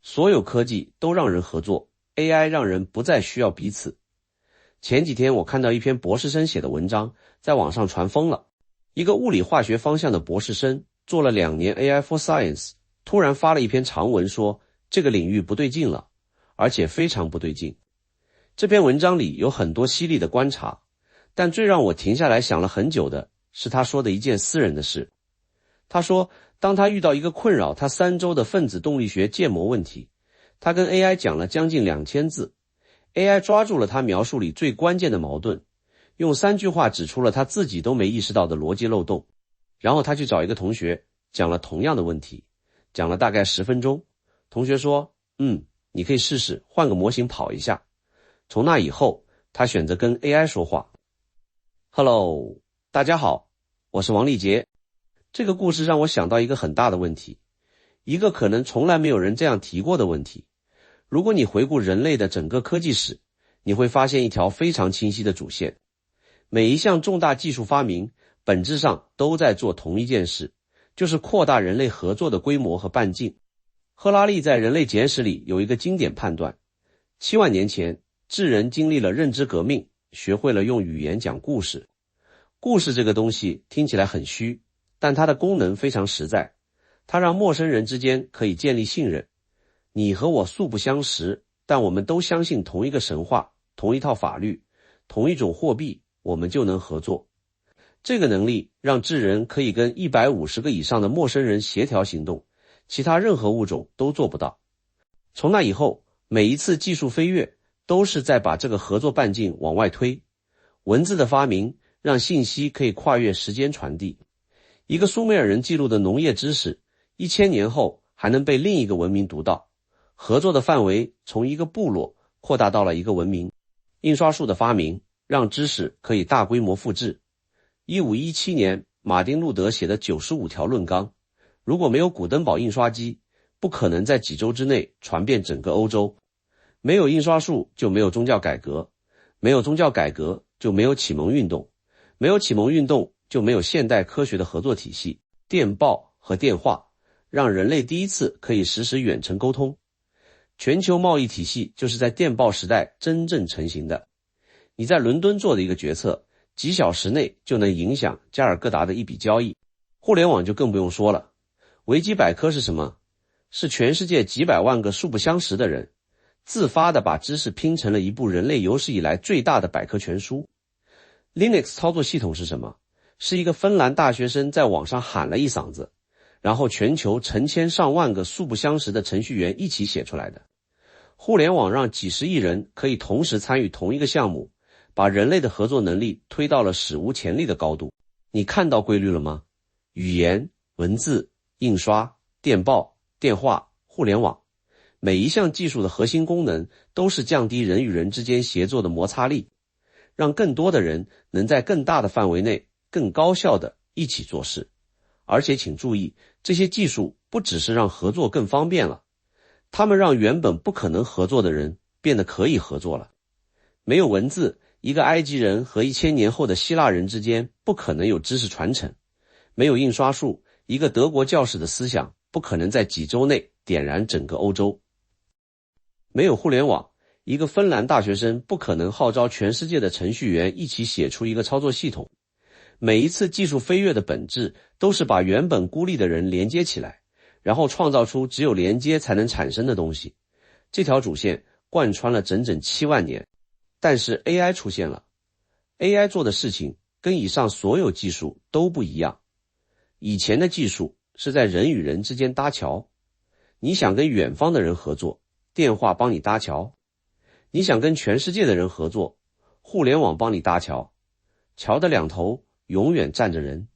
所有科技都让人合作 ，AI 让人不再需要彼此。前几天我看到一篇博士生写的文章，在网上传疯了。一个物理化学方向的博士生做了2年 AI for Science， 突然发了一篇长文说这个领域不对劲了，而且非常不对劲。这篇文章里有很多犀利的观察，但最让我停下来想了很久的是他说的一件私人的事。他说，当他遇到一个困扰他3周的分子动力学建模问题，他跟 AI 讲了将近2000字， AI 抓住了他描述里最关键的矛盾，用3句话指出了他自己都没意识到的逻辑漏洞。然后他去找一个同学讲了同样的问题，讲了大概10分钟。同学说，你可以试试换个模型跑一下。从那以后，他选择跟 AI 说话。 Hello， 大家好，我是王立杰。这个故事让我想到一个很大的问题，一个可能从来没有人这样提过的问题。如果你回顾人类的整个科技史，你会发现一条非常清晰的主线。每一项重大技术发明本质上都在做同一件事，就是扩大人类合作的规模和半径。赫拉利在《人类简史》里有一个经典判断：7万年前，智人经历了认知革命，学会了用语言讲故事。故事这个东西听起来很虚，但它的功能非常实在，它让陌生人之间可以建立信任。你和我素不相识，但我们都相信同一个神话，同一套法律，同一种货币，我们就能合作。这个能力让智人可以跟150个以上的陌生人协调行动，其他任何物种都做不到。从那以后，每一次技术飞跃都是在把这个合作半径往外推。文字的发明让信息可以跨越时间传递。一个苏美尔人记录的农业知识，1000年后还能被另一个文明读到。合作的范围从一个部落扩大到了一个文明。印刷术的发明让知识可以大规模复制。1517年，马丁路德写的95条论纲，如果没有古登堡印刷机，不可能在几周之内传遍整个欧洲。没有印刷术就没有宗教改革，没有宗教改革就没有启蒙运动，没有启蒙运动就没有现代科学的合作体系。电报和电话让人类第一次可以实时远程沟通。全球贸易体系就是在电报时代真正成型的。你在伦敦做的一个决策，几小时内就能影响加尔各答的一笔交易。互联网就更不用说了。维基百科是什么？是全世界几百万个素不相识的人自发地把知识拼成了一部人类有史以来最大的百科全书。Linux 操作系统是什么？是一个芬兰大学生在网上喊了一嗓子，然后全球成千上万个素不相识的程序员一起写出来的。互联网让几十亿人可以同时参与同一个项目，把人类的合作能力推到了史无前例的高度。你看到规律了吗？语言、文字、印刷、电报、电话、互联网，每一项技术的核心功能都是降低人与人之间协作的摩擦力，让更多的人能在更大的范围内更高效地一起做事。而且请注意，这些技术不只是让合作更方便了，他们让原本不可能合作的人变得可以合作了。没有文字，一个埃及人和1000年后的希腊人之间不可能有知识传承。没有印刷术，一个德国教士的思想不可能在几周内点燃整个欧洲。没有互联网，一个芬兰大学生不可能号召全世界的程序员一起写出一个操作系统。每一次技术飞跃的本质都是把原本孤立的人连接起来，然后创造出只有连接才能产生的东西。这条主线贯穿了整整7万年。但是 AI 出现了。 AI 做的事情跟以上所有技术都不一样。以前的技术是在人与人之间搭桥，你想跟远方的人合作，电话帮你搭桥；你想跟全世界的人合作，互联网帮你搭桥。桥的两头永远站着人。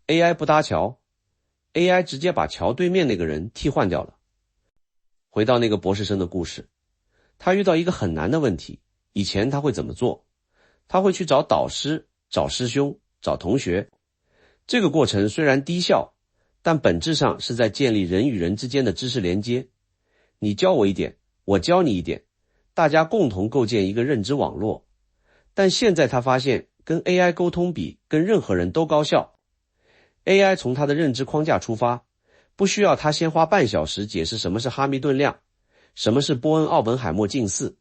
AI 不搭桥， AI 直接把桥对面那个人替换掉了。回到那个博士生的故事，他遇到一个很难的问题，以前他会怎么做？他会去找导师，找师兄，找同学。这个过程虽然低效，但本质上是在建立人与人之间的知识连接。你教我一点，我教你一点，大家共同构建一个认知网络。但现在他发现跟 AI 沟通比跟任何人都高效。AI 从他的认知框架出发，不需要他先花半小时解释什么是哈密顿量，什么是波恩奥本海默近似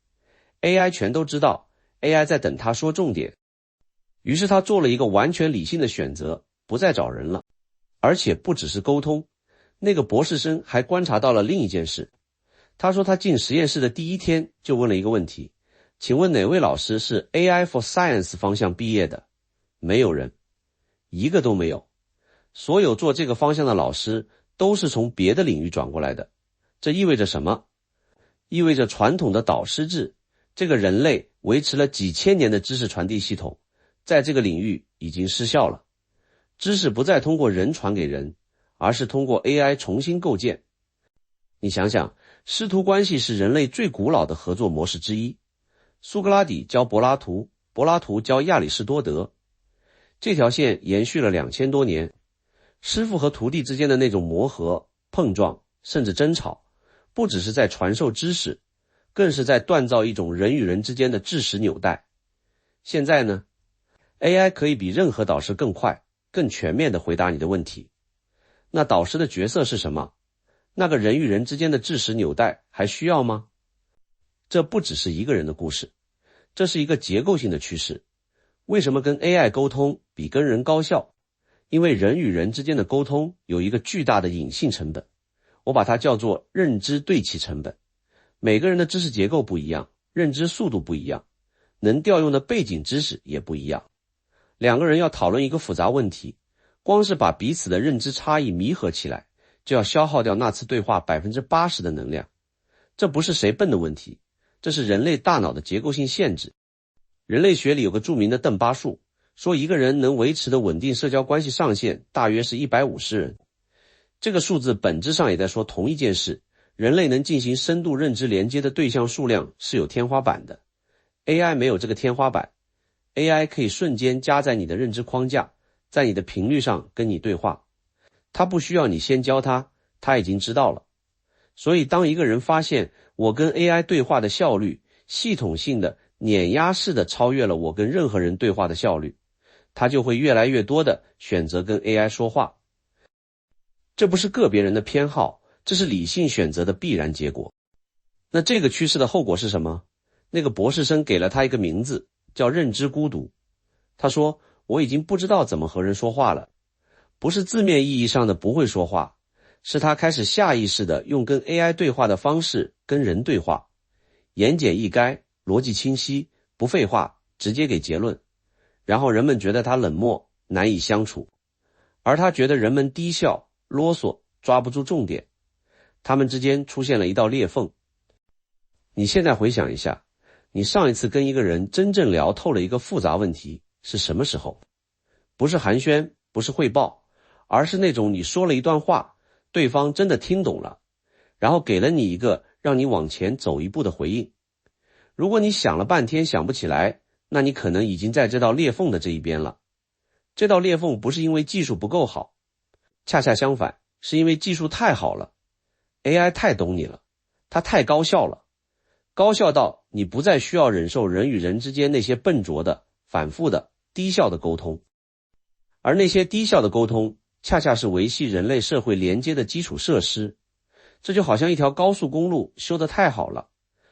AI 全都知道， AI 在等他说重点。于是他做了一个完全理性的选择，不再找人了。而且不只是沟通，那个博士生还观察到了另一件事。他说他进实验室的第一天就问了一个问题，请问哪位老师是 AI for Science 方向毕业的？没有人，一个都没有。所有做这个方向的老师都是从别的领域转过来的。这意味着什么？意味着传统的导师制，这个人类维持了几千年的知识传递系统，在这个领域已经失效了。知识不再通过人传给人，而是通过 AI 重新构建。你想想，师徒关系是人类最古老的合作模式之一。苏格拉底教柏拉图，柏拉图教亚里士多德，这条线延续了2000多年。师傅和徒弟之间的那种磨合、碰撞，甚至争吵，不只是在传授知识，更是在锻造一种人与人之间的知识纽带。现在呢， AI 可以比任何导师更快、更全面地回答你的问题。那导师的角色是什么？那个人与人之间的知识纽带还需要吗？这不只是一个人的故事，这是一个结构性的趋势。为什么跟 AI 沟通比跟人高效？因为人与人之间的沟通有一个巨大的隐性成本，我把它叫做认知对齐成本。每个人的知识结构不一样，认知速度不一样，能调用的背景知识也不一样。两个人要讨论一个复杂问题，光是把彼此的认知差异弥合起来，就要消耗掉那次对话 80% 的能量。这不是谁笨的问题，这是人类大脑的结构性限制。人类学里有个著名的邓巴数，说一个人能维持的稳定社交关系上限大约是150人。这个数字本质上也在说同一件事，人类能进行深度认知连接的对象数量是有天花板的。 AI 没有这个天花板， AI 可以瞬间加在你的认知框架，在你的频率上跟你对话，它不需要你先教它，它已经知道了。所以当一个人发现我跟 AI 对话的效率系统性的碾压式的超越了我跟任何人对话的效率，他就会越来越多的选择跟 AI 说话。这不是个别人的偏好，这是理性选择的必然结果。那这个趋势的后果是什么？那个博士生给了他一个名字，叫认知孤独。他说，我已经不知道怎么和人说话了。不是字面意义上的不会说话，是他开始下意识的用跟 AI 对话的方式跟人对话，言简意赅，逻辑清晰，不废话，直接给结论。然后人们觉得他冷漠，难以相处，而他觉得人们低效、啰嗦，抓不住重点。他们之间出现了一道裂缝。你现在回想一下，你上一次跟一个人真正聊透了一个复杂问题是什么时候？不是寒暄，不是汇报，而是那种你说了一段话，对方真的听懂了，然后给了你一个让你往前走一步的回应。如果你想了半天想不起来，那你可能已经在这道裂缝的这一边了。这道裂缝不是因为技术不够好，恰恰相反，是因为技术太好了。 AI 太懂你了，它太高效了，高效到你不再需要忍受人与人之间那些笨拙的、反复的、低效的沟通。而那些低效的沟通，恰恰是维系人类社会连接的基础设施。这就好像一条高速公路修得太好了，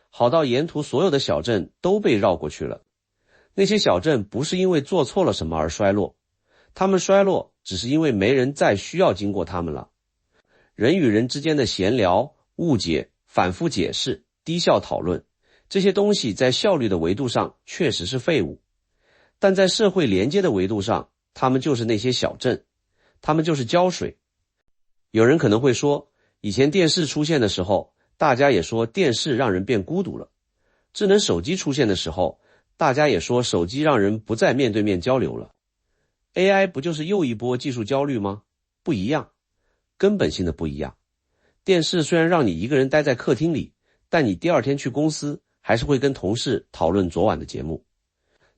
好到沿途所有的小镇都被绕过去了。那些小镇不是因为做错了什么而衰落，他们衰落只是因为没人再需要经过他们了。人与人之间的闲聊、误解、反复解释、低效讨论，这些东西在效率的维度上确实是废物，但在社会连接的维度上，他们就是那些小镇，他们就是胶水。有人可能会说，以前电视出现的时候，大家也说电视让人变孤独了。智能手机出现的时候，大家也说手机让人不再面对面交流了。 AI 不就是又一波技术焦虑吗？不一样，根本性的不一样。电视虽然让你一个人待在客厅里，但你第二天去公司还是会跟同事讨论昨晚的节目。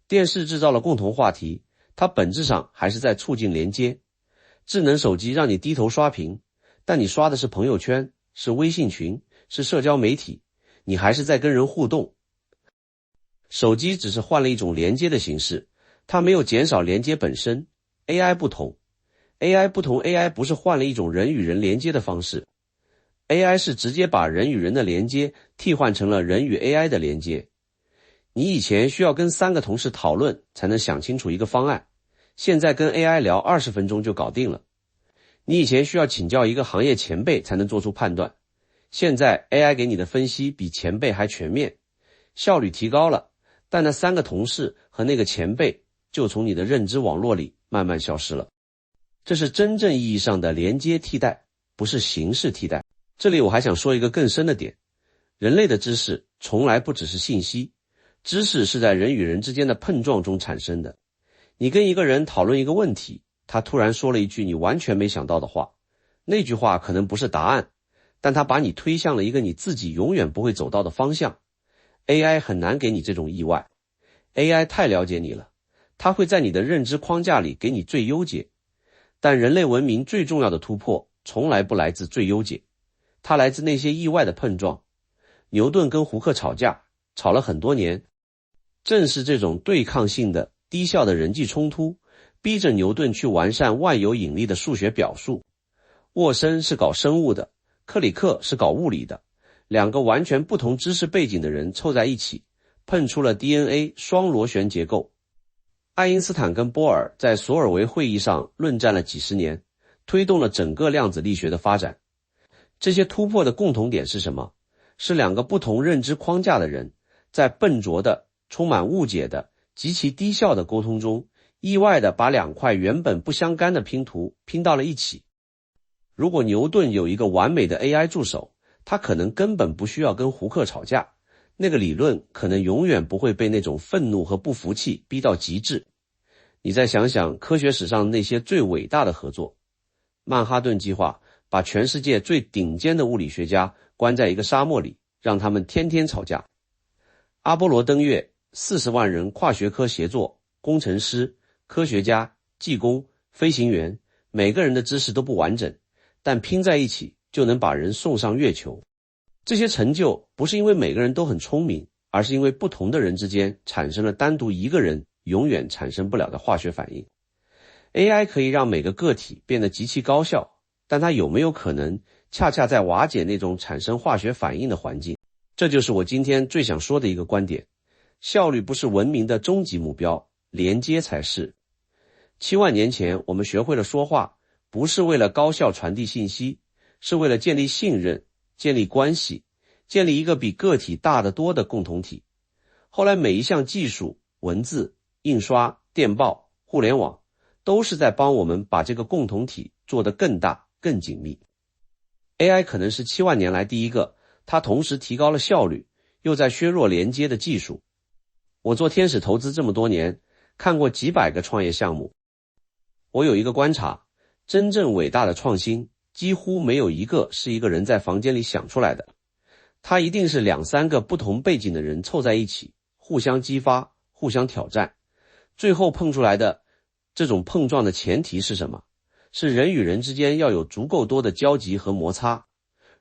电视制造了共同话题，它本质上还是在促进连接。智能手机让你低头刷屏，但你刷的是朋友圈，是微信群，是社交媒体，你还是在跟人互动。手机只是换了一种连接的形式，它没有减少连接本身。 AI 不同， AI 不是换了一种人与人连接的方式。AI 是直接把人与人的连接替换成了人与 AI 的连接。你以前需要跟3个同事讨论才能想清楚一个方案，现在跟 AI 聊20分钟就搞定了。你以前需要请教一个行业前辈才能做出判断，现在 AI 给你的分析比前辈还全面，效率提高了，但那3个同事和那个前辈就从你的认知网络里慢慢消失了。这是真正意义上的连接替代，不是形式替代。这里我还想说一个更深的点，人类的知识从来不只是信息，知识是在人与人之间的碰撞中产生的。你跟一个人讨论一个问题，他突然说了一句你完全没想到的话，那句话可能不是答案，但他把你推向了一个你自己永远不会走到的方向。AI 很难给你这种意外， AI 太了解你了，它会在你的认知框架里给你最优解。但人类文明最重要的突破从来不来自最优解，它来自那些意外的碰撞。牛顿跟胡克吵架，吵了很多年，正是这种对抗性的低效的人际冲突逼着牛顿去完善万有引力的数学表述。沃森是搞生物的，克里克是搞物理的，2个完全不同知识背景的人凑在一起，碰出了 DNA 双螺旋结构。爱因斯坦跟波尔在索尔维会议上论战了几十年，推动了整个量子力学的发展。这些突破的共同点是什么？是2个不同认知框架的人在笨拙的、充满误解的、极其低效的沟通中，意外地把2块原本不相干的拼图拼到了一起。如果牛顿有一个完美的 AI 助手，他可能根本不需要跟胡克吵架，那个理论可能永远不会被那种愤怒和不服气逼到极致。你再想想科学史上那些最伟大的合作，曼哈顿计划把全世界最顶尖的物理学家关在一个沙漠里，让他们天天吵架。阿波罗登月，40万人跨学科协作，工程师、科学家、技工、飞行员，每个人的知识都不完整，但拼在一起就能把人送上月球。这些成就不是因为每个人都很聪明，而是因为不同的人之间产生了单独一个人永远产生不了的化学反应。AI 可以让每个个体变得极其高效，但它有没有可能恰恰在瓦解那种产生化学反应的环境？这就是我今天最想说的一个观点。效率不是文明的终极目标，连接才是。7万年前我们学会了说话，不是为了高效传递信息，是为了建立信任，建立关系，建立一个比个体大得多的共同体。后来每一项技术，文字、印刷、电报、互联网，都是在帮我们把这个共同体做得更大、更紧密。AI 可能是7万年来第一个，它同时提高了效率，又在削弱连接的技术。我做天使投资这么多年，看过几百个创业项目。我有一个观察，真正伟大的创新，几乎没有一个是一个人在房间里想出来的。它一定是2、3个不同背景的人凑在一起，互相激发，互相挑战。最后碰出来的这种碰撞的前提是什么？是人与人之间要有足够多的交集和摩擦。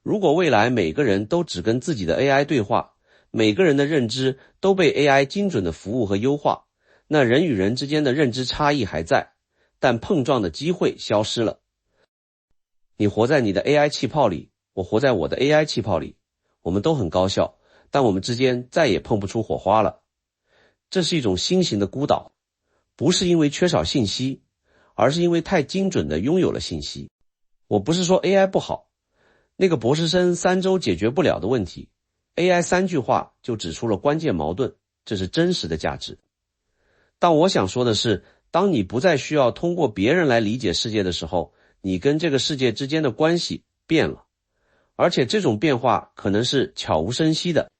如果未来每个人都只跟自己的 AI 对话，每个人的认知都被 AI 精准的服务和优化，那人与人之间的认知差异还在，但碰撞的机会消失了。你活在你的 AI 气泡里，我活在我的 AI 气泡里，我们都很高效，但我们之间再也碰不出火花了。这是一种新型的孤岛，不是因为缺少信息，而是因为太精准地拥有了信息。我不是说 AI 不好，那个博士生3周解决不了的问题， AI 3句话就指出了关键矛盾，这是真实的价值。但我想说的是，当你不再需要通过别人来理解世界的时候，你跟这个世界之间的关系变了，而且这种变化可能是悄无声息的。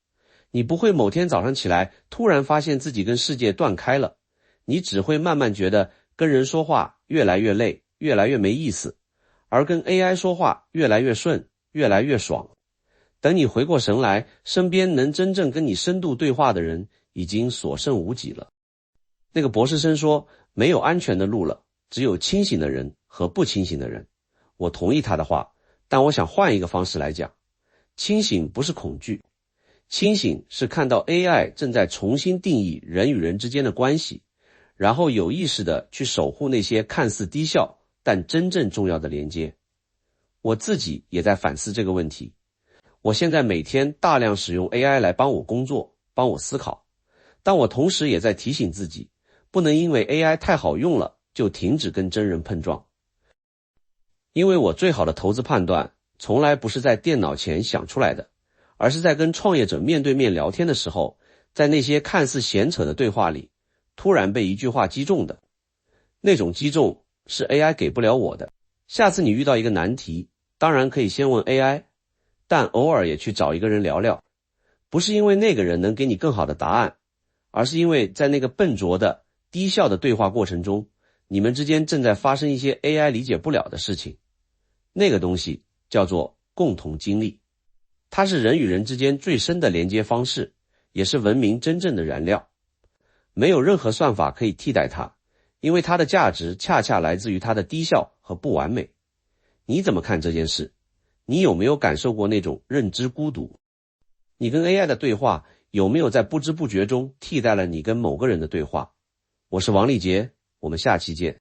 你不会某天早上起来突然发现自己跟世界断开了，你只会慢慢觉得跟人说话越来越累，越来越没意思，而跟 AI 说话越来越顺，越来越爽。等你回过神来，身边能真正跟你深度对话的人已经所剩无几了。那个博士生说，没有安全的路了，只有清醒的人和不清醒的人。我同意他的话，但我想换一个方式来讲。清醒不是恐惧，清醒是看到 AI 正在重新定义人与人之间的关系，然后有意识地去守护那些看似低效但真正重要的连接。我自己也在反思这个问题，我现在每天大量使用 AI 来帮我工作，帮我思考，但我同时也在提醒自己，不能因为 AI 太好用了就停止跟真人碰撞。因为我最好的投资判断从来不是在电脑前想出来的，而是在跟创业者面对面聊天的时候，在那些看似闲扯的对话里，突然被一句话击中的。那种击中是 AI 给不了我的。下次你遇到一个难题，当然可以先问 AI， 但偶尔也去找一个人聊聊，不是因为那个人能给你更好的答案，而是因为在那个笨拙的低效的对话过程中，你们之间正在发生一些 AI 理解不了的事情。那个东西叫做共同经历，它是人与人之间最深的连接方式，也是文明真正的燃料。没有任何算法可以替代它，因为它的价值恰恰来自于它的低效和不完美。你怎么看这件事？你有没有感受过那种认知孤独？你跟 AI 的对话有没有在不知不觉中替代了你跟某个人的对话？我是王立杰，我们下期见。